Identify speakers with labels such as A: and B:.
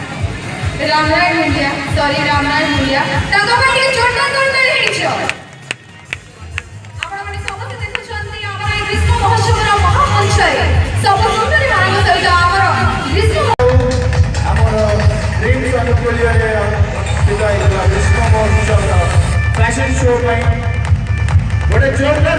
A: Ramrai मुंडिया sorry Ramrai मुंडिया ताका पाटी जोरदार जोरदार हेइछो आपण माने समस्त देखुछन्ती हमर ए ग्रीष्म महोत्सवर महामंचय सब सुंदर मान सहित हमर ग्रीष्म
B: हमर ड्रीम्स अनुकूल्य रे विदाई ग्रीष्म महोत्सव फैशन शो में बड़े जोरदार